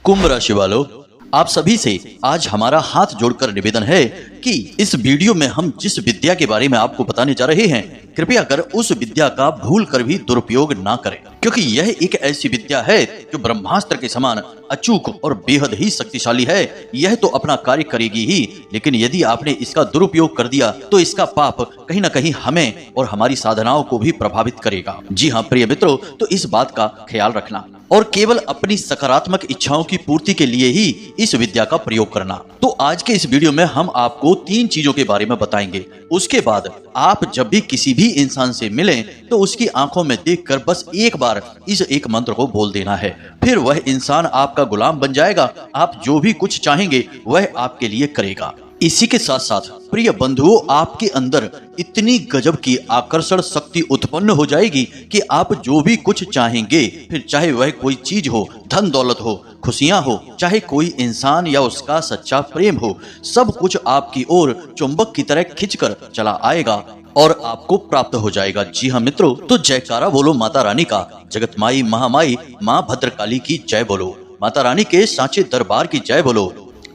कुंभ राशि वालों, आप सभी से आज हमारा हाथ जोड़कर निवेदन है कि इस वीडियो में हम जिस विद्या के बारे में आपको बताने जा रहे हैं, कृपया कर उस विद्या का भूल कर भी दुरुपयोग ना करें, क्योंकि यह एक ऐसी विद्या है जो ब्रह्मास्त्र के समान अचूक और बेहद ही शक्तिशाली है। यह तो अपना कार्य करेगी ही, लेकिन यदि आपने इसका दुरुपयोग कर दिया तो इसका पाप कहीं न कहीं हमें और हमारी साधनाओं को भी प्रभावित करेगा। जी हाँ प्रिय मित्रों, तो इस बात का ख्याल रखना और केवल अपनी सकारात्मक इच्छाओं की पूर्ति के लिए ही इस विद्या का प्रयोग करना। तो आज के इस वीडियो में हम आपको 3 चीजों के बारे में बताएंगे। उसके बाद आप जब भी किसी भी इंसान से मिलें तो उसकी आंखों में देखकर बस एक बार इस एक मंत्र को बोल देना है, फिर वह इंसान आपका गुलाम बन जाएगा। आप जो भी कुछ चाहेंगे वह आपके लिए करेगा। इसी के साथ साथ प्रिय बंधुओं, आपके अंदर इतनी गजब की आकर्षण शक्ति उत्पन्न हो जाएगी कि आप जो भी कुछ चाहेंगे, फिर चाहे वह कोई चीज हो, धन दौलत हो, खुशियां हो, चाहे कोई इंसान या उसका सच्चा प्रेम हो, सब कुछ आपकी ओर चुंबक की तरह खिंचकर चला आएगा और आपको प्राप्त हो जाएगा। जी हाँ मित्रों, तो जयकारा बोलो माता रानी का, जगत माई महामाई माँ भद्रकाली की जय बोलो, माता रानी के सांचे दरबार की जय बोलो।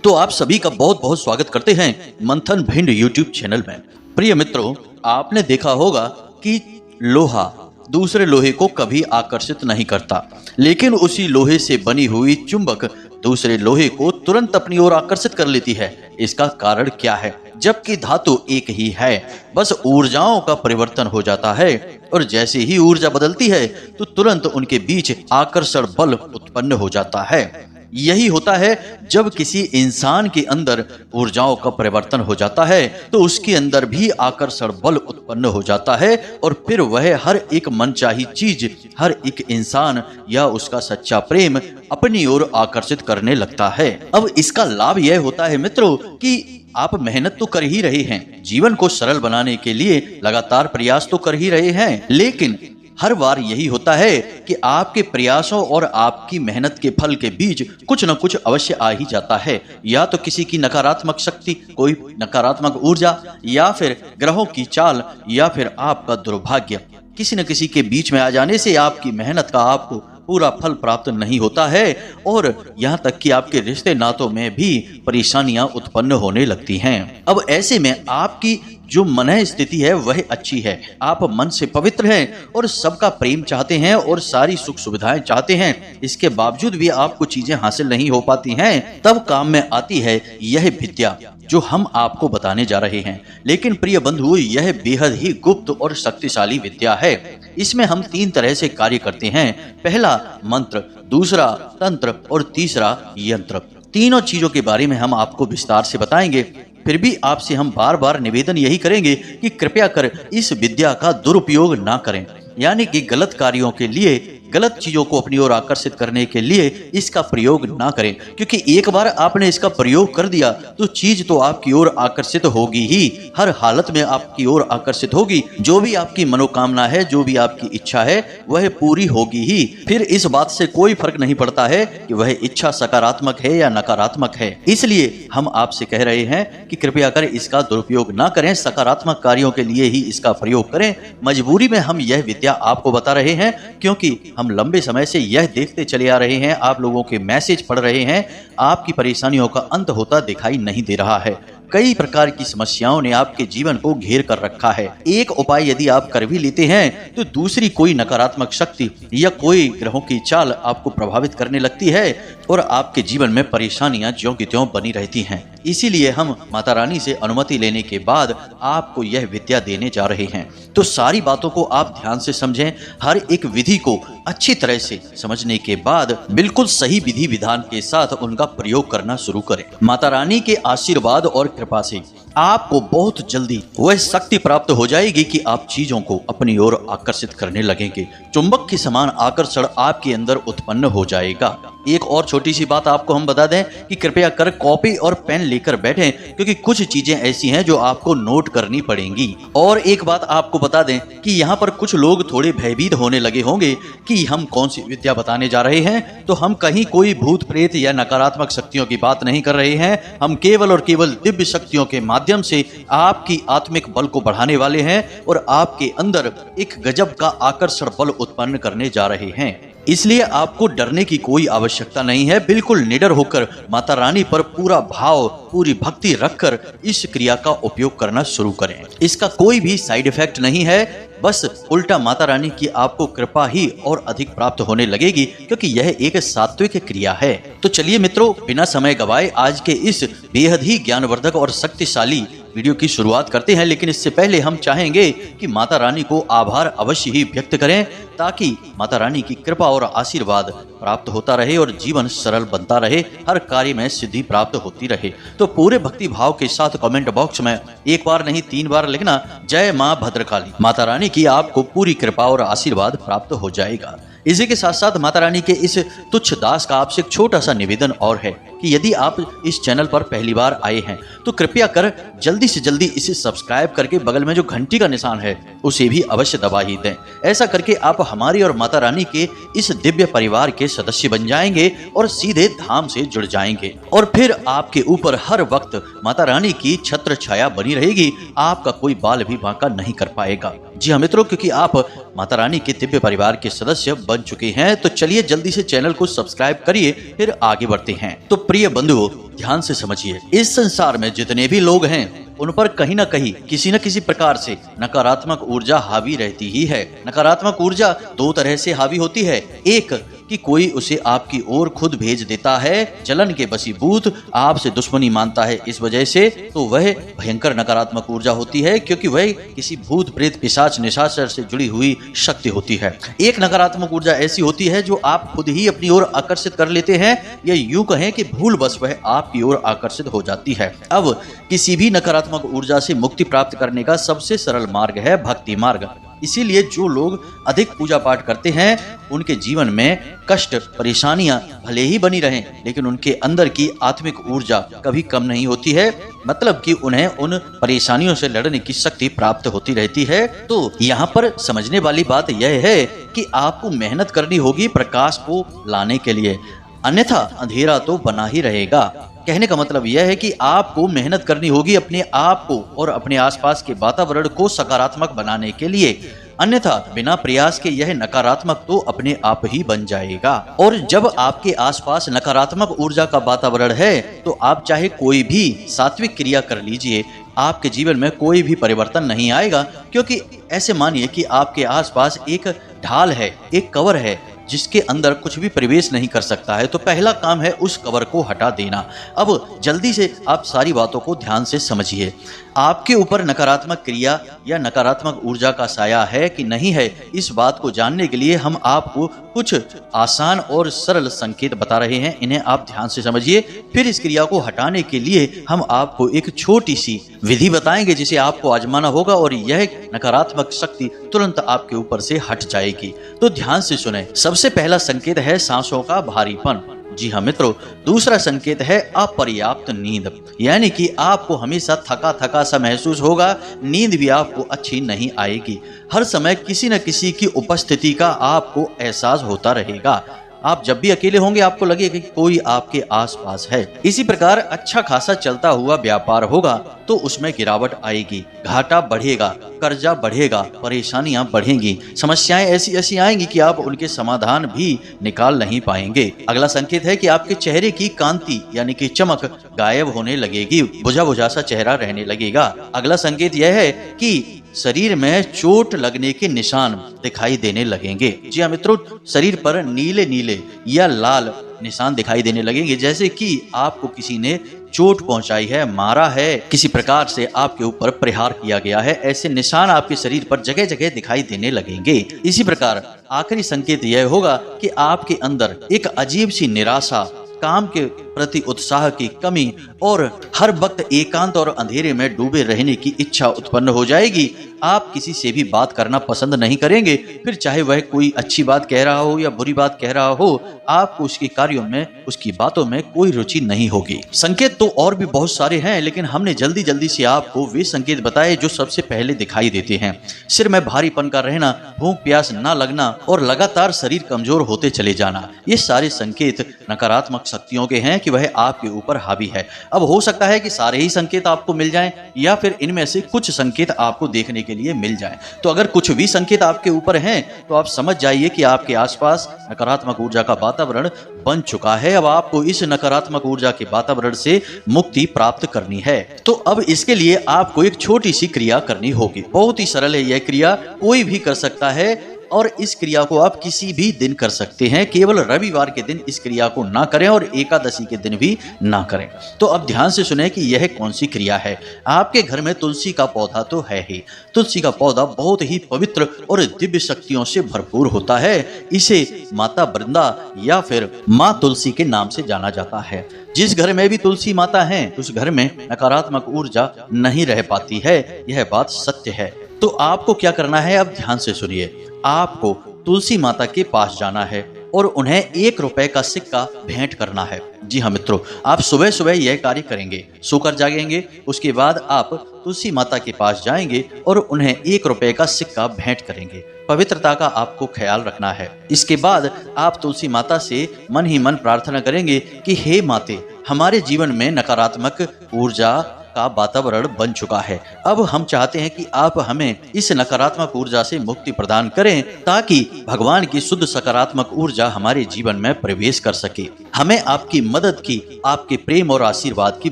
तो आप सभी का बहुत बहुत स्वागत करते हैं मंथन भिंड यूट्यूब चैनल में। प्रिय मित्रों, आपने देखा होगा कि लोहा दूसरे लोहे को कभी आकर्षित नहीं करता, लेकिन उसी लोहे से बनी हुई चुंबक दूसरे लोहे को तुरंत अपनी ओर आकर्षित कर लेती है। इसका कारण क्या है? जबकि धातु एक ही है, बस ऊर्जाओं का परिवर्तन हो जाता है और जैसे ही ऊर्जा बदलती है तो तुरंत उनके बीच आकर्षण बल उत्पन्न हो जाता है। यही होता है जब किसी इंसान के अंदर ऊर्जाओं का परिवर्तन हो जाता है तो उसके अंदर भी आकर्षण बल उत्पन्न हो जाता है और फिर वह हर एक मनचाही चीज, हर एक इंसान या उसका सच्चा प्रेम अपनी ओर आकर्षित करने लगता है। अब इसका लाभ यह होता है मित्रों कि आप मेहनत तो कर ही रहे हैं, जीवन को सरल बनाने के लिए लगातार प्रयास तो कर ही रहे हैं, लेकिन हर बार यही होता है कि आपके प्रयासों और आपकी मेहनत के फल के बीच कुछ न कुछ अवश्य आ ही जाता है। या तो किसी की नकारात्मक शक्ति, कोई नकारात्मक ऊर्जा, या फिर ग्रहों की चाल, या फिर आपका दुर्भाग्य किसी न किसी के बीच में आ जाने से आपकी मेहनत का आपको पूरा फल प्राप्त नहीं होता है और यहाँ तक कि आपके रिश्ते नातों में भी परेशानियां उत्पन्न होने लगती हैं। अब ऐसे में आपकी जो मन स्थिति है वह अच्छी है, आप मन से पवित्र हैं और सबका प्रेम चाहते हैं और सारी सुख सुविधाएं चाहते हैं, इसके बावजूद भी आपको चीजें हासिल नहीं हो पाती हैं, तब काम में आती है यह विद्या जो हम आपको बताने जा रहे हैं। लेकिन प्रिय बंधु, यह बेहद ही गुप्त और शक्तिशाली विद्या है। इसमें हम 3 तरह से कार्य करते हैं। पहला मंत्र, दूसरा तंत्र और तीसरा यंत्र। तीनों चीजों के बारे में हम आपको विस्तार से बताएंगे। फिर भी आपसे हम बार बार निवेदन यही करेंगे कि कृपया कर इस विद्या का दुरुपयोग ना करें, यानी कि गलत कार्यों के लिए, गलत चीजों को अपनी ओर आकर्षित करने के लिए इसका प्रयोग ना करें, क्योंकि एक बार आपने इसका प्रयोग कर दिया तो चीज तो आपकी ओर आकर्षित होगी ही, हर हालत में आपकी ओर आकर्षित होगी। जो भी आपकी मनोकामना है, जो भी आपकी इच्छा है वह पूरी होगी ही। फिर इस बात से कोई फर्क नहीं पड़ता है कि वह इच्छा सकारात्मक है या नकारात्मक है। इसलिए हम आपसे कह रहे हैं कि कृपया कर इसका दुरुपयोग ना करें, सकारात्मक कार्यों के लिए ही इसका प्रयोग करें। मजबूरी में हम यह विद्या आपको बता रहे हैं, क्योंकि हम लंबे समय से यह देखते चले आ रहे हैं, आप लोगों के मैसेज पढ़ रहे हैं, आपकी परेशानियों का अंत होता दिखाई नहीं दे रहा है। कई प्रकार की समस्याओं ने आपके जीवन को घेर कर रखा है। एक उपाय यदि आप कर भी लेते हैं तो दूसरी कोई नकारात्मक शक्ति या कोई ग्रहों की चाल आपको प्रभावित करने लगती है और आपके जीवन में परेशानियां ज्यों की त्यों बनी रहती हैं। इसीलिए हम माता रानी से अनुमति लेने के बाद आपको यह विद्या देने जा रहे हैं। तो सारी बातों को आप ध्यान से समझें, हर एक विधि को अच्छी तरह से समझने के बाद बिल्कुल सही विधि विधान के साथ उनका प्रयोग करना शुरू करें। माता रानी के आशीर्वाद और कृपा से आपको बहुत जल्दी वह शक्ति प्राप्त हो जाएगी कि आप चीजों को अपनी ओर आकर्षित करने लगेंगे। चुंबक के समान आकर्षण आपके अंदर उत्पन्न हो जाएगा। एक और छोटी सी बात आपको हम बता दें कि कृपया कर कॉपी और पेन लेकर बैठें, क्योंकि कुछ चीजें ऐसी हैं जो आपको नोट करनी पड़ेंगी। और एक बात आपको बता दें कि यहाँ पर कुछ लोग थोड़े भयभीत होने लगे होंगे कि हम कौन सी विद्या बताने जा रहे हैं। तो हम कहीं कोई भूत प्रेत या नकारात्मक शक्तियों की बात नहीं कर रहे हैं, हम केवल और केवल दिव्य शक्तियों के माध्यम से आपकी आत्मिक बल को बढ़ाने वाले हैं और आपके अंदर एक गजब का आकर्षण बल उत्पन्न करने जा रहे हैं। इसलिए आपको डरने की कोई आवश्यकता नहीं है। बिल्कुल निडर होकर माता रानी पर पूरा भाव, पूरी भक्ति रखकर इस क्रिया का उपयोग करना शुरू करें। इसका कोई भी साइड इफेक्ट नहीं है, बस उल्टा माता रानी की आपको कृपा ही और अधिक प्राप्त होने लगेगी, क्योंकि यह एक सात्विक क्रिया है। तो चलिए मित्रों, बिना समय गवाए आज के इस बेहद ही ज्ञानवर्धक और शक्तिशाली वीडियो की शुरुआत करते हैं। लेकिन इससे पहले हम चाहेंगे कि माता रानी को आभार अवश्य ही व्यक्त करें, ताकि माता रानी की कृपा और आशीर्वाद प्राप्त होता रहे और जीवन सरल बनता रहे, हर कार्य में सिद्धि प्राप्त होती रहे। तो पूरे भक्ति भाव के साथ कमेंट बॉक्स में एक बार नहीं 3 बार लिखना, जय मां भद्रकाली। माता रानी की आपको पूरी कृपा और आशीर्वाद प्राप्त हो जाएगा। इसी के साथ साथ माता रानी के इस तुच्छ दास का आपसे एक छोटा सा निवेदन और है कि यदि आप इस चैनल पर पहली बार आए हैं तो कृपया कर जल्दी से जल्दी इसे सब्सक्राइब करके बगल में जो घंटी का निशान है उसे भी अवश्य दबा ही दें। ऐसा करके आप हमारी और माता रानी के इस दिव्य परिवार के सदस्य बन जाएंगे और सीधे धाम से जुड़ जाएंगे, और फिर आपके ऊपर हर वक्त माता रानी की छत्र छाया बनी रहेगी। आपका कोई बाल भी बांका नहीं कर पाएगा। जी हाँ मित्रों, क्योंकि आप माता रानी के दिव्य परिवार के सदस्य बन चुके हैं, तो चलिए जल्दी से चैनल को सब्सक्राइब करिए, फिर आगे बढ़ते हैं। तो प्रिय बंधुओं, ध्यान से समझिए, इस संसार में जितने भी लोग हैं उन पर कहीं ना कहीं किसी न किसी प्रकार से नकारात्मक ऊर्जा हावी रहती ही है। नकारात्मक ऊर्जा 2 तरह से हावी होती है। एक कि कोई उसे आपकी ओर खुद भेज देता है, जलन के बसीभूत आपसे दुश्मनी मानता है, इस वजह से तो वह भयंकर नकारात्मक ऊर्जा होती है, क्योंकि वह किसी भूत प्रेत पिशाच निशाचर से जुड़ी हुई शक्ति होती है। एक नकारात्मक ऊर्जा ऐसी होती है जो आप खुद ही अपनी ओर आकर्षित कर लेते हैं, या यूं कहें कि भूलवश वह आपकी ओर आकर्षित हो जाती है। अब किसी भी नकारात्मक ऊर्जा से मुक्ति प्राप्त करने का सबसे सरल मार्ग है भक्ति मार्ग। इसीलिए जो लोग अधिक पूजा पाठ करते हैं उनके जीवन में कष्ट परेशानियां भले ही बनी रहें, लेकिन उनके अंदर की आत्मिक ऊर्जा कभी कम नहीं होती है। मतलब कि उन्हें उन परेशानियों से लड़ने की शक्ति प्राप्त होती रहती है। तो यहाँ पर समझने वाली बात यह है कि आपको मेहनत करनी होगी प्रकाश को लाने के लिए, अन्यथा अंधेरा तो बना ही रहेगा। कहने का मतलब यह है कि आपको मेहनत करनी होगी अपने आप को और अपने आसपास के वातावरण को सकारात्मक बनाने के लिए, अन्यथा बिना प्रयास के यह नकारात्मक तो अपने आप ही बन जाएगा। और जब आपके आसपास नकारात्मक ऊर्जा का वातावरण है तो आप चाहे कोई भी सात्विक क्रिया कर लीजिए, आपके जीवन में कोई भी परिवर्तन नहीं आएगा। क्योंकि ऐसे मानिए कि आपके आसपास एक ढाल है, एक कवर है जिसके अंदर कुछ भी प्रवेश नहीं कर सकता है, तो पहला काम है उस कवर को हटा देना। अब जल्दी से आप सारी बातों को ध्यान से समझिए। आपके ऊपर नकारात्मक क्रिया या नकारात्मक ऊर्जा का साया है कि नहीं है, इस बात को जानने के लिए हम आपको कुछ आसान और सरल संकेत बता रहे हैं, इन्हें आप ध्यान से समझिए। फिर इस क्रिया को हटाने के लिए हम आपको एक छोटी सी विधि बताएंगे जिसे आपको आजमाना होगा, और यह नकारात्मक शक्ति तुरंत आपके ऊपर से हट जाएगी। तो ध्यान से सुने। सबसे पहला संकेत है सांसों का भारीपन। जी हाँ मित्रों, दूसरा संकेत है अपर्याप्त नींद, यानी कि आपको हमेशा थका थका सा महसूस होगा, नींद भी आपको अच्छी नहीं आएगी। हर समय किसी न किसी की उपस्थिति का आपको एहसास होता रहेगा। आप जब भी अकेले होंगे आपको लगेगा कि कोई आपके आसपास है। इसी प्रकार अच्छा खासा चलता हुआ व्यापार होगा तो उसमें गिरावट आएगी, घाटा बढ़ेगा, कर्जा बढ़ेगा, परेशानियां बढ़ेंगी, समस्याएं ऐसी ऐसी आएंगी कि आप उनके समाधान भी निकाल नहीं पाएंगे। अगला संकेत है कि आपके चेहरे की कांति यानी कि चमक गायब होने लगेगी, बुझा बुझा सा चेहरा रहने लगेगा। अगला संकेत यह है कि शरीर में चोट लगने के निशान दिखाई देने लगेंगे। जी हाँ मित्रों, शरीर पर नीले नीले या लाल निशान दिखाई देने लगेंगे, जैसे कि आपको किसी ने चोट पहुंचाई है, मारा है, किसी प्रकार से आपके ऊपर प्रहार किया गया है। ऐसे निशान आपके शरीर पर जगह जगह दिखाई देने लगेंगे। इसी प्रकार आखिरी संकेत यह होगा कि आपके अंदर एक अजीब सी निराशा, काम के प्रति उत्साह की कमी और हर वक्त एकांत और अंधेरे में डूबे रहने की इच्छा उत्पन्न हो जाएगी। आप किसी से भी बात करना पसंद नहीं करेंगे, फिर चाहे वह कोई अच्छी बात कह रहा हो या बुरी बात कह रहा हो, आपको उसके कार्यों में, उसकी बातों में कोई रुचि नहीं होगी। संकेत तो और भी बहुत सारे हैं, लेकिन हमने जल्दी जल्दी से आपको वे संकेत बताए जो सबसे पहले दिखाई देते हैं। सिर में भारीपन का रहना, भूख प्यास न लगना और लगातार शरीर कमजोर होते चले जाना, ये सारे संकेत नकारात्मक नकारात्मक शक्तियों के हैं कि वह आपके ऊपर हावी है। अब हो सकता है कि सारे ही संकेत आपको मिल जाएं या फिर इनमें से कुछ संकेत आपको देखने के लिए मिल जाएं। तो अगर कुछ भी संकेत आपके ऊपर हैं तो आप समझ जाइए कि आपके आसपास नकारात्मक ऊर्जा का वातावरण बन चुका है। अब आपको इस नकारात्मक ऊर्जा के वातावरण से मुक्ति प्राप्त करनी है। तो अब इसके लिए आपको एक छोटी सी क्रिया करनी होगी। बहुत ही सरल है यह क्रिया, कोई भी कर सकता है और इस क्रिया को आप किसी भी दिन कर सकते हैं। केवल रविवार के दिन इस क्रिया को ना करें और एकादशी के दिन भी ना करें। तो अब ध्यान से सुने कि यह कौन सी क्रिया है। आपके घर में तुलसी का पौधा तो है ही। तुलसी का पौधा बहुत ही पवित्र और दिव्य शक्तियों से भरपूर होता है। इसे माता वृंदा या फिर माँ तुलसी के नाम से जाना जाता है। जिस घर में भी तुलसी माता है उस घर में नकारात्मक ऊर्जा नहीं रह पाती है। यह बात सत्य है। तो आपको क्या करना है, अब ध्यान से सुनिए। आपको तुलसी माता के पास जाना है और उन्हें 1 रुपए का सिक्का भेंट करना है। जी हाँ मित्रों, आप सुबह सुबह यह कार्य करेंगे। सोकर जागेंगे, उसके बाद आप तुलसी माता के पास जाएंगे और उन्हें 1 रुपए का सिक्का भेंट करेंगे। पवित्रता का आपको ख्याल रखना है। इसके बाद आप तुलसी माता से मन ही मन प्रार्थना करेंगे कि हे माते, हमारे जीवन में नकारात्मक ऊर्जा का वातावरण बन चुका है। अब हम चाहते हैं कि आप हमें इस नकारात्मक ऊर्जा से मुक्ति प्रदान करें ताकि भगवान की शुद्ध सकारात्मक ऊर्जा हमारे जीवन में प्रवेश कर सके। हमें आपकी मदद की, आपके प्रेम और आशीर्वाद की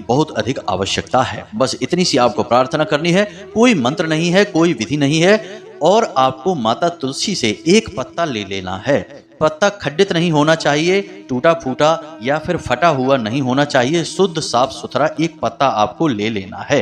बहुत अधिक आवश्यकता है। बस इतनी सी आपको प्रार्थना करनी है। कोई मंत्र नहीं है, कोई विधि नहीं है और आपको माता तुलसी से एक पत्ता ले लेना है। पत्ता खंडित नहीं होना चाहिए, टूटा फूटा या फिर फटा हुआ नहीं होना चाहिए। शुद्ध साफ सुथरा एक पत्ता आपको ले लेना है।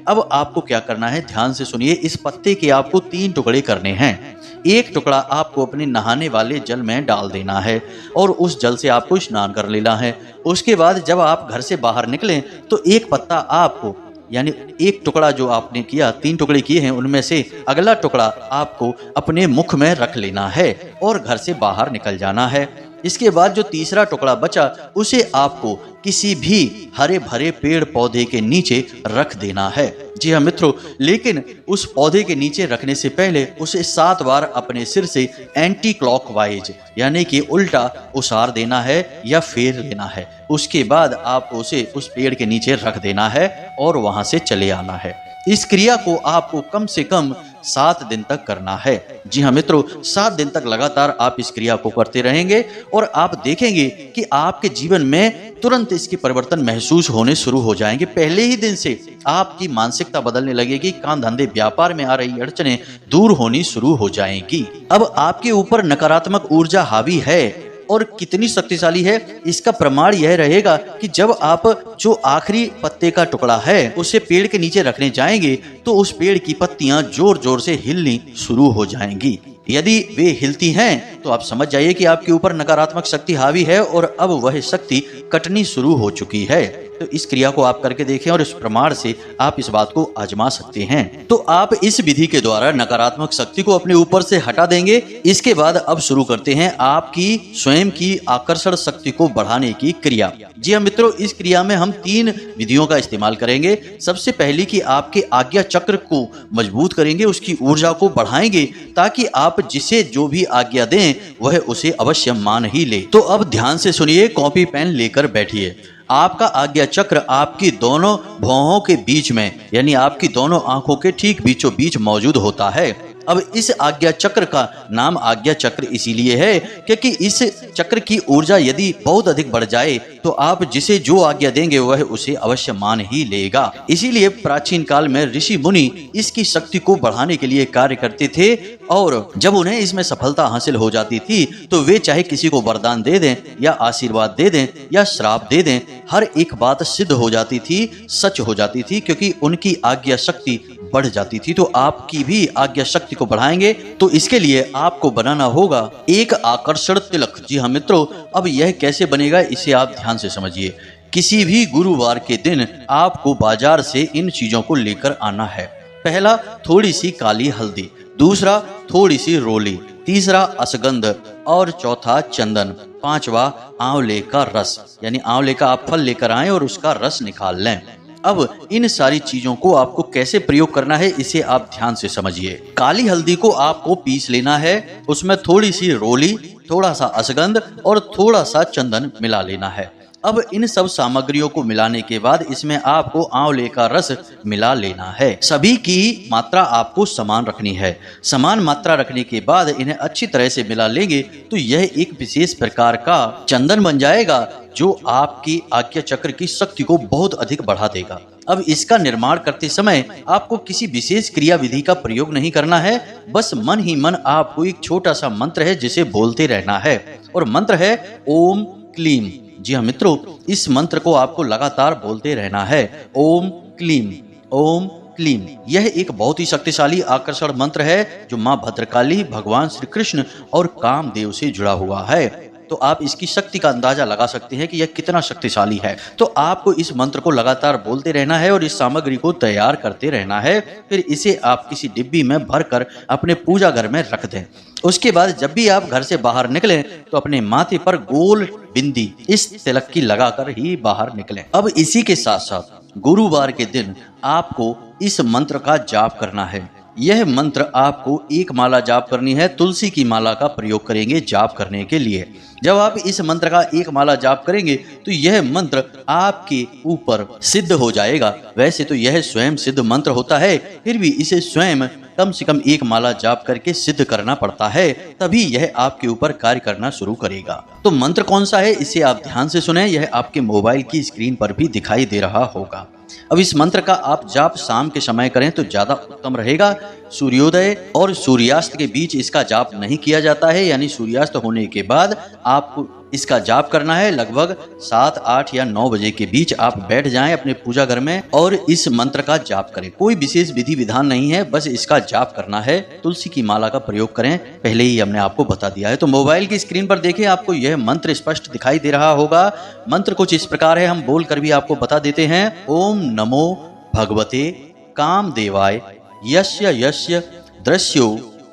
अब आपको क्या करना है, ध्यान से सुनिए। इस पत्ते के आपको 3 टुकड़े करने हैं। एक टुकड़ा आपको अपने नहाने वाले जल में डाल देना है और उस जल से आपको स्नान कर लेना है। उसके बाद जब आप घर से बाहर निकलें तो एक पत्ता आपको, यानी एक टुकड़ा जो आपने किया, 3 टुकड़े किए हैं, उनमें से अगला टुकड़ा आपको अपने मुख में रख लेना है और घर से बाहर निकल जाना है। इसके बाद जो तीसरा टुकड़ा बचा उसे आपको किसी भी हरे भरे पेड़ पौधे के नीचे रख देना है। जी हाँ मित्रों, लेकिन उस पौधे के नीचे रखने से पहले उसे 7 बार अपने सिर से एंटी क्लॉकवाइज यानी कि उल्टा उसार देना है या फेर लेना है। उसके बाद आप उसे उस पेड़ के नीचे रख देना है और वहां से चले आना है। इस क्रिया को आपको कम से कम 7 दिन तक करना है। जी हाँ मित्रों, 7 दिन तक लगातार आप इस क्रिया को करते रहेंगे और आप देखेंगे कि आपके जीवन में तुरंत इसके परिवर्तन महसूस होने शुरू हो जाएंगे। पहले ही दिन से आपकी मानसिकता बदलने लगेगी। काम धंधे व्यापार में आ रही अड़चनें दूर होनी शुरू हो जाएंगी। अब आपके ऊपर नकारात्मक ऊर्जा हावी है और कितनी शक्तिशाली है, इसका प्रमाण यह रहेगा कि जब आप जो आखिरी पत्ते का टुकड़ा है उसे पेड़ के नीचे रखने जाएंगे तो उस पेड़ की पत्तियां जोर जोर से हिलनी शुरू हो जाएंगी। यदि वे हिलती हैं तो आप समझ जाइए कि आपके ऊपर नकारात्मक शक्ति हावी है और अब वह शक्ति कटनी शुरू हो चुकी है। तो इस क्रिया को आप करके देखें और इस प्रमाण से आप इस बात को आजमा सकते हैं। तो आप इस विधि के द्वारा नकारात्मक शक्ति को अपने ऊपर से हटा देंगे। इसके बाद अब शुरू करते हैं आपकी स्वयं की आकर्षण शक्ति को बढ़ाने की क्रिया। जी हाँ मित्रों, इस क्रिया में हम 3 विधियों का इस्तेमाल करेंगे। सबसे पहली कि आपके आज्ञा चक्र को मजबूत करेंगे, उसकी ऊर्जा को बढ़ाएंगे ताकि आप जिसे जो भी आज्ञा दें वह उसे अवश्य मान ही ले। तो अब ध्यान से सुनिए, कॉपी पेन लेकर बैठिए। आपका आज्ञा चक्र आपकी दोनों भौहों के बीच में, यानी आपकी दोनों आंखों के ठीक बीचों बीच मौजूद होता है। अब इस आज्ञा चक्र का नाम आज्ञा चक्र इसीलिए है क्योंकि इस चक्र की ऊर्जा यदि बहुत अधिक बढ़ जाए तो आप जिसे जो आज्ञा देंगे वह उसे अवश्य मान ही लेगा। इसीलिए प्राचीन काल में ऋषि मुनि इसकी शक्ति को बढ़ाने के लिए कार्य करते थे और जब उन्हें इसमें सफलता हासिल हो जाती थी तो वे चाहे किसी को वरदान दे दें या आशीर्वाद दे दें या श्राप दे दें, हर एक बात सिद्ध हो जाती थी, सच हो जाती थी क्योंकि उनकी आज्ञा शक्ति बढ़ जाती थी। तो आपकी भी आज्ञा शक्ति को बढ़ाएंगे तो इसके लिए आपको बनाना होगा एक आकर्षण तिलक। जी हाँ मित्रों, अब यह कैसे बनेगा इसे आप ध्यान से समझिए। किसी भी गुरुवार के दिन आपको बाजार से इन चीजों को लेकर आना है। पहला, थोड़ी सी काली हल्दी, दूसरा थोड़ी सी रोली, तीसरा अश्वगंध और चौथा चंदन, पांचवा आंवले का रस, यानी आंवले का आप फल लेकर आएं और उसका रस निकाल लें। अब इन सारी चीजों को आपको कैसे प्रयोग करना है इसे आप ध्यान से समझिए। काली हल्दी को आपको पीस लेना है, उसमें थोड़ी सी रोली, थोड़ा सा अश्वगंध और थोड़ा सा चंदन मिला लेना है। अब इन सब सामग्रियों को मिलाने के बाद इसमें आपको आंवले का रस मिला लेना है। सभी की मात्रा आपको समान रखनी है। समान मात्रा रखने के बाद इन्हें अच्छी तरह से मिला लेंगे तो यह एक विशेष प्रकार का चंदन बन जाएगा जो आपकी आज्ञा चक्र की शक्ति को बहुत अधिक बढ़ा देगा। अब इसका निर्माण करते समय आपको किसी विशेष क्रिया विधि का प्रयोग नहीं करना है, बस मन ही मन आपको एक छोटा सा मंत्र है जिसे बोलते रहना है, और मंत्र है ओम क्लीम। जी हाँ मित्रों, इस मंत्र को आपको लगातार बोलते रहना है, ओम क्लीम ओम क्लीम। यह एक बहुत ही शक्तिशाली आकर्षण मंत्र है जो माँ भद्रकाली, भगवान श्री कृष्ण और कामदेव से जुड़ा हुआ है। तो आप इसकी शक्ति का अंदाजा लगा सकते हैं कि यह कितना शक्तिशाली है। तो आपको इस मंत्र को लगातार बोलते रहना है और इस सामग्री को तैयार करते रहना है। फिर इसे आप किसी डिब्बी में भरकर अपने पूजा घर में रख दें। उसके बाद जब भी आप घर से बाहर निकलें तो अपने माथे पर गोल बिंदी इस तिलक की लगाकर ही बाहर निकलें। अब इसी के साथ साथ गुरुवार के दिन आपको इस मंत्र का जाप करना है। यह मंत्र आपको एक माला जाप करनी है। तुलसी की माला का प्रयोग करेंगे जाप करने के लिए। जब आप इस मंत्र का एक माला जाप करेंगे तो यह मंत्र आपके ऊपर सिद्ध हो जाएगा। वैसे तो यह स्वयं सिद्ध मंत्र होता है, फिर भी इसे स्वयं कम से कम एक माला जाप करके सिद्ध करना पड़ता है, तभी यह आपके ऊपर कार्य करना शुरू करेगा। तो मंत्र कौन सा है इसे आप ध्यान से सुने। यह आपके मोबाइल की स्क्रीन पर भी दिखाई दे रहा होगा। अब इस मंत्र का आप जाप शाम के समय करें तो ज्यादा उत्तम रहेगा। सूर्योदय और सूर्यास्त के बीच इसका जाप नहीं किया जाता है, यानी सूर्यास्त होने के बाद आपको इसका जाप करना है। लगभग 7, 8 या 9 बजे के बीच आप बैठ जाएं अपने पूजा घर में और इस मंत्र का जाप करें। कोई विशेष विधि विधान नहीं है, बस इसका जाप करना है। तुलसी की माला का प्रयोग करें, पहले ही हमने आपको बता दिया है। तो मोबाइल की स्क्रीन पर देखें, आपको यह मंत्र स्पष्ट दिखाई दे रहा होगा। मंत्र कुछ इस प्रकार है, हम बोल कर भी आपको बता देते हैं। ओम नमो भगवते कामदेवाय यस्य यस्य दृश्यो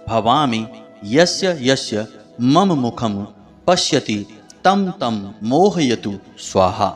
भवामि यस्य यस्य मम मुखम पश्यति तम तम मोहयतु स्वाहा।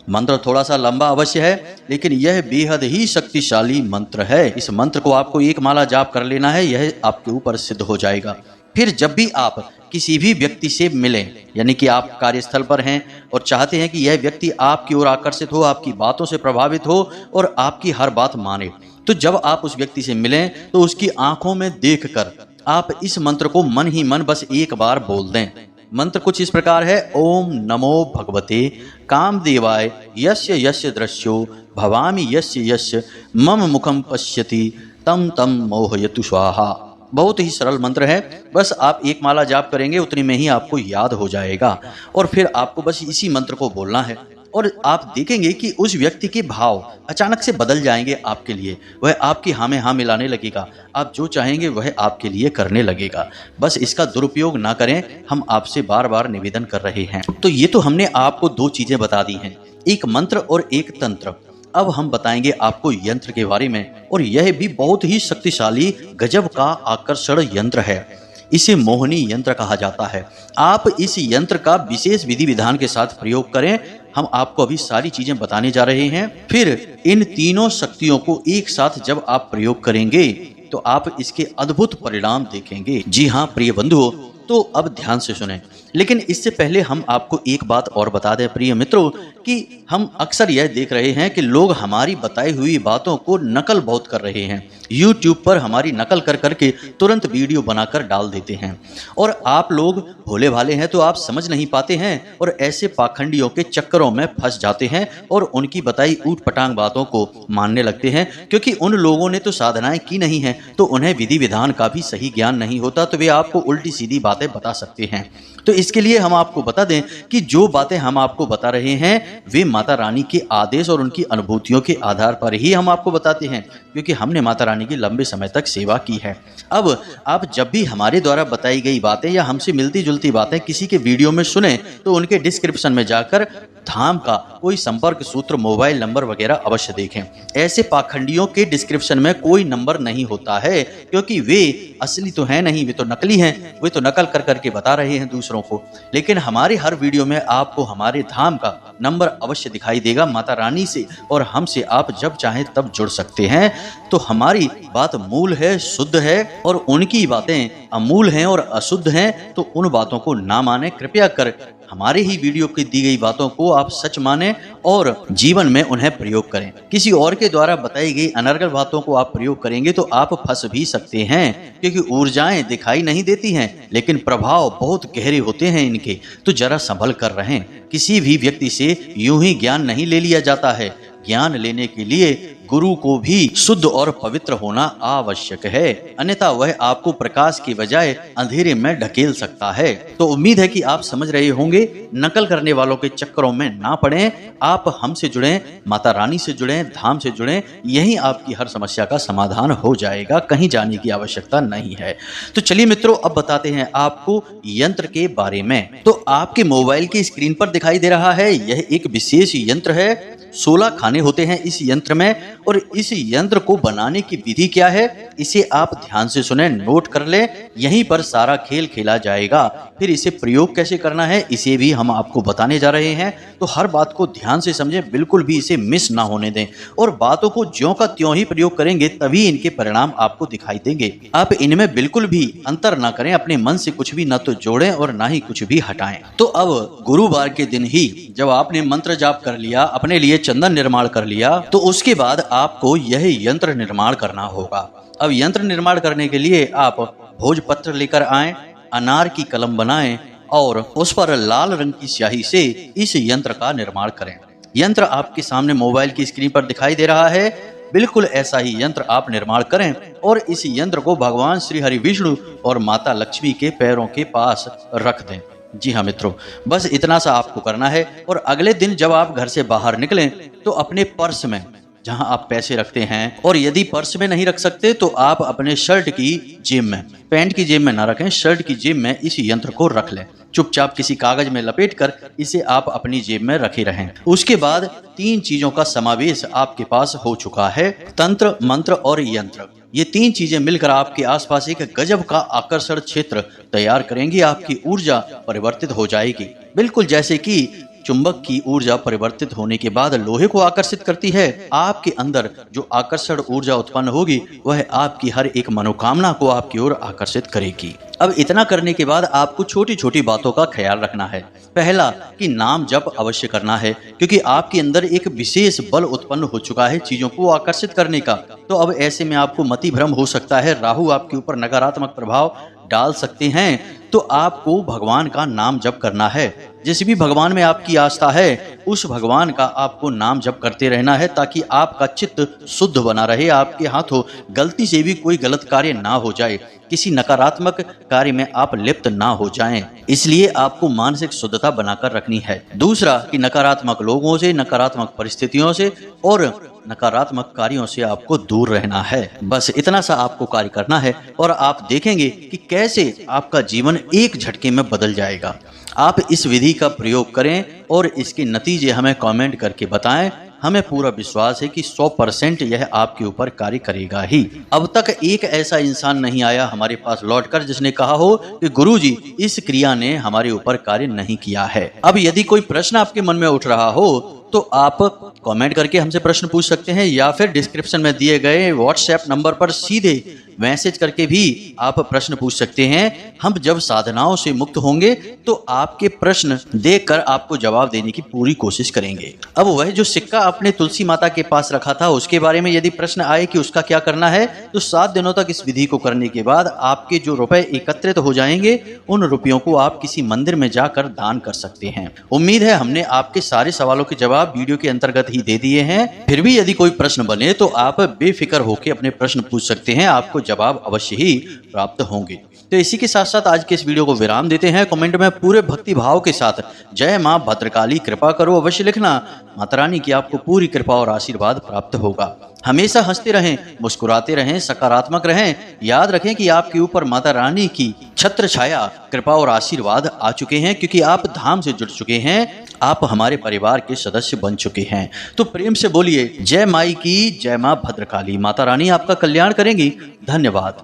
मंत्र थोड़ा सा लंबा अवश्य है, लेकिन यह बेहद ही शक्तिशाली मंत्र है। इस मंत्र को आपको एक माला जाप कर लेना है, यह आपके ऊपर सिद्ध हो जाएगा। फिर जब भी आप किसी भी व्यक्ति से मिलें, यानी कि आप कार्यस्थल पर हैं और चाहते हैं कि यह व्यक्ति आपकी ओर आकर्षित हो, आपकी बातों से प्रभावित हो और आपकी हर बात माने, तो जब आप उस व्यक्ति से मिलें तो उसकी आंखों में देखकर आप इस मंत्र को मन ही मन बस एक बार बोल दें। मंत्र कुछ इस प्रकार है। ओम नमो भगवते कामदेवाय यस्य यस्य दृश्यो भवामि यस्य यस्य मम मुखम पश्यति तम तम मोहयतु स्वाहा। बहुत ही सरल मंत्र है, बस आप एक माला जाप करेंगे उतनी में ही आपको याद हो जाएगा और फिर आपको बस इसी मंत्र को बोलना है और आप देखेंगे कि उस व्यक्ति के भाव अचानक से बदल जाएंगे आपके लिए। वह आपकी हाँ में हाँ मिलाने लगेगा, आप जो चाहेंगे वह आपके लिए करने लगेगा। बस इसका दुरुपयोग ना करें, हम आपसे बार बार निवेदन कर रहे हैं। तो ये तो हमने आपको 2 चीजें बता दी हैं, एक मंत्र और एक तंत्र। अब हम बताएंगे आपको यंत्र के बारे में, और यह भी बहुत ही शक्तिशाली गजब का आकर्षण यंत्र है। इसे मोहिनी यंत्र कहा जाता है। आप इस यंत्र का विशेष विधि विधान के साथ प्रयोग करें। हम आपको अभी सारी चीजें बताने जा रहे हैं। फिर इन तीनों शक्तियों को एक साथ जब आप प्रयोग करेंगे तो आप इसके अद्भुत परिणाम देखेंगे। जी हाँ प्रिय बंधुओं, तो अब ध्यान से सुनें। लेकिन इससे पहले हम आपको एक बात और बता दें प्रिय मित्रों, कि हम अक्सर यह देख रहे हैं कि लोग हमारी बताई हुई बातों को नकल बहुत कर रहे हैं। YouTube पर हमारी नकल कर करके तुरंत वीडियो बनाकर डाल देते हैं, और आप लोग भोले भाले हैं तो आप समझ नहीं पाते हैं और ऐसे पाखंडियों के चक्करों में फंस जाते हैं और उनकी बताई ऊट पटांग बातों को मानने लगते हैं। क्योंकि उन लोगों ने तो साधनाएं की नहीं है, तो उन्हें विधि विधान का भी सही ज्ञान नहीं होता, तो वे आपको उल्टी सीधी बातें बता सकते हैं। तो इसके लिए हम आपको बता दें कि जो बातें हम आपको बता रहे हैं वे माता रानी के आदेश और उनकी अनुभूतियों के आधार पर ही हम आपको बताते हैं, क्योंकि हमने माता रानी की लंबे समय तक सेवा की है। अब आप जब भी हमारे द्वारा बताई गई बातें या हमसे मिलती जुलती बातें किसी के वीडियो में सुने तो उनके डिस्क्रिप्शन में जाकर धाम का कोई संपर्क सूत्र, मोबाइल नंबर वगैरह अवश्य देखें। ऐसे पाखंडियों के डिस्क्रिप्शन में कोई नंबर नहीं होता है, क्योंकि वे असली तो हैं नहीं, वे तो नकली हैं, वे तो नकल कर करके बता रहे हैं दूसरों को। लेकिन हमारे हर वीडियो में आपको हमारे धाम का नंबर अवश्य दिखाई देगा माता रानी से, और हमसे आप जब चाहें तब जुड़ सकते हैं। तो हमारी बात मूल है, शुद्ध है, और उनकी बातें अमूल हैं और अशुद्ध हैं, तो उन बातों को ना माने। कृपया कर हमारे ही वीडियो की दी गई बातों को आप सच माने और जीवन में उन्हें प्रयोग करें। किसी और के द्वारा बताई गई अनर्गल बातों को आप प्रयोग करेंगे तो आप फंस भी सकते हैं, क्योंकि ऊर्जाएं दिखाई नहीं देती हैं लेकिन प्रभाव बहुत गहरे होते हैं इनके। तो जरा संभल कर रहें। किसी भी व्यक्ति से यूं ही ज्ञान नहीं ले लिया जाता है। ज्ञान लेने के लिए गुरु को भी शुद्ध और पवित्र होना आवश्यक है, अन्यथा वह आपको प्रकाश की बजाय अंधेरे में ढकेल सकता है। तो उम्मीद है कि आप समझ रहे होंगे। नकल करने वालों के चक्करों में ना पड़ें। आप हमसे जुड़ें, माता रानी से जुड़ें, धाम से जुड़ें। यही आपकी हर समस्या का समाधान हो जाएगा। कहीं जाने की आवश्यकता नहीं है। तो चलिए मित्रों, अब बताते हैं आपको यंत्र के बारे में। तो आपके मोबाइल की स्क्रीन पर दिखाई दे रहा है, यह एक विशेष यंत्र है। 16 खाने होते हैं इस यंत्र में, और इस यंत्र को बनाने की विधि क्या है इसे आप ध्यान से सुने, नोट कर लें। यहीं पर सारा खेल खेला जाएगा। फिर इसे प्रयोग कैसे करना है इसे भी हम आपको बताने जा रहे हैं। तो हर बात को ध्यान से समझें, बिल्कुल भी इसे मिस ना होने दें, और बातों को ज्यों का त्यों ही प्रयोग करेंगे, तभी इनके परिणाम आपको दिखाई देंगे। आप इनमें बिल्कुल भी अंतर ना करें, अपने मन से कुछ भी ना तो जोड़ें और ना ही कुछ भी हटाएं। तो अब गुरुवार के दिन ही जब आपने मंत्र जाप कर लिया, अपने लिए चंदन निर्माण कर लिया, तो उसके बाद आपको यह यंत्र निर्माण करना होगा। अब यंत्र निर्माण करने के लिए आप भोजपत्र लेकर आएं, अनार की कलम बनाएं और उस पर लाल रंग की स्याही से इस यंत्र का निर्माण करें। यंत्र आपके सामने मोबाइल की स्क्रीन पर दिखाई दे रहा है। बिल्कुल ऐसा ही यंत्र आप निर्माण करें और इस यंत्र को भगवान श्री हरि विष्णु और माता लक्ष्मी के पैरों के पास रख दें। जी हाँ मित्रों, बस इतना सा आपको करना है। और अगले दिन जब आप घर से बाहर निकलें तो अपने पर्स में, जहां आप पैसे रखते हैं, और यदि पर्स में नहीं रख सकते तो आप अपने शर्ट की जेब में, पैंट की जेब में ना रखें, शर्ट की जेब में इस यंत्र को रख लें। चुपचाप किसी कागज में लपेटकर इसे आप अपनी जेब में रखे रहें। उसके बाद 3 चीजों का समावेश आपके पास हो चुका है, तंत्र, मंत्र और यंत्र। ये 3 चीजें मिलकर आपके आसपास एक गजब का आकर्षण क्षेत्र तैयार करेंगी। आपकी ऊर्जा परिवर्तित हो जाएगी, बिल्कुल जैसे कि चुंबक की ऊर्जा परिवर्तित होने के बाद लोहे को आकर्षित करती है। आपके अंदर जो आकर्षण ऊर्जा उत्पन्न होगी वह आपकी हर एक मनोकामना को आपकी ओर आकर्षित करेगी। अब इतना करने के बाद आपको छोटी छोटी बातों का ख्याल रखना है। पहला कि नाम जप अवश्य करना है, क्योंकि आपके अंदर एक विशेष बल उत्पन्न हो चुका है चीजों को आकर्षित करने का। तो अब ऐसे में आपको मति भ्रम हो सकता है, राहु आपके ऊपर नकारात्मक प्रभाव डाल सकते हैं। तो आपको भगवान का नाम जप करना है। जिस भी भगवान में आपकी आस्था है उस भगवान का आपको नाम जप करते रहना है, ताकि आपका चित्त शुद्ध बना रहे, आपके हाथों गलती से भी कोई गलत कार्य ना हो जाए, किसी नकारात्मक कार्य में आप लिप्त ना हो जाएं। इसलिए आपको मानसिक शुद्धता बनाकर रखनी है। दूसरा कि नकारात्मक लोगों से, नकारात्मक परिस्थितियों से और नकारात्मक कार्यों से आपको दूर रहना है। बस इतना सा आपको कार्य करना है और आप देखेंगे कि कैसे आपका जीवन एक झटके में बदल जाएगा। आप इस विधि का प्रयोग करें और इसके नतीजे हमें कमेंट करके बताएं। हमें पूरा विश्वास है कि 100% यह आपके ऊपर कार्य करेगा ही। अब तक एक ऐसा इंसान नहीं आया हमारे पास लौटकर जिसने कहा हो कि गुरुजी इस क्रिया ने हमारे ऊपर कार्य नहीं किया है। अब यदि कोई प्रश्न आपके मन में उठ रहा हो तो आप कमेंट करके हमसे प्रश्न पूछ सकते हैं, या फिर डिस्क्रिप्शन में दिए गए व्हाट्सएप नंबर पर सीधे मैसेज करके भी आप प्रश्न पूछ सकते हैं। हम जब साधनाओं से मुक्त होंगे तो आपके प्रश्न देखकर आपको जवाब देने की पूरी कोशिश करेंगे। अब वह जो सिक्का आपने तुलसी माता के पास रखा था उसके बारे में यदि प्रश्न आए कि उसका क्या करना है, तो 7 दिनों तक इस विधि को करने के बाद आपके जो रुपए एकत्रित हो जाएंगे उन रुपयों को आप किसी मंदिर में जाकर दान कर सकते हैं। उम्मीद है हमने आपके सारे सवालों के जवाब वीडियो के अंतर्गत ही दे दिए हैं। फिर भी यदि कोई प्रश्न बने तो आप बेफिक्र होकर अपने प्रश्न पूछ सकते हैं, आपको जवाब अवश्य ही प्राप्त होंगे। तो इसी के साथ साथ आज के इस वीडियो को विराम देते हैं। कमेंट में पूरे भक्ति भाव के साथ जय मां भद्रकाली कृपा करो अवश्य लिखना। माता रानी की आपको पूरी कृपा और आशीर्वाद प्राप्त होगा। हमेशा हंसते रहें, मुस्कुराते रहें, सकारात्मक रहें। याद रखें कि आपके ऊपर माता रानी की छत्र छाया, कृपा और आशीर्वाद आ चुके हैं, क्योंकि आप धाम से जुड़ चुके हैं, आप हमारे परिवार के सदस्य बन चुके हैं। तो प्रेम से बोलिए जय माई की, जय मां भद्रकाली। माता रानी आपका कल्याण करेंगी। धन्यवाद।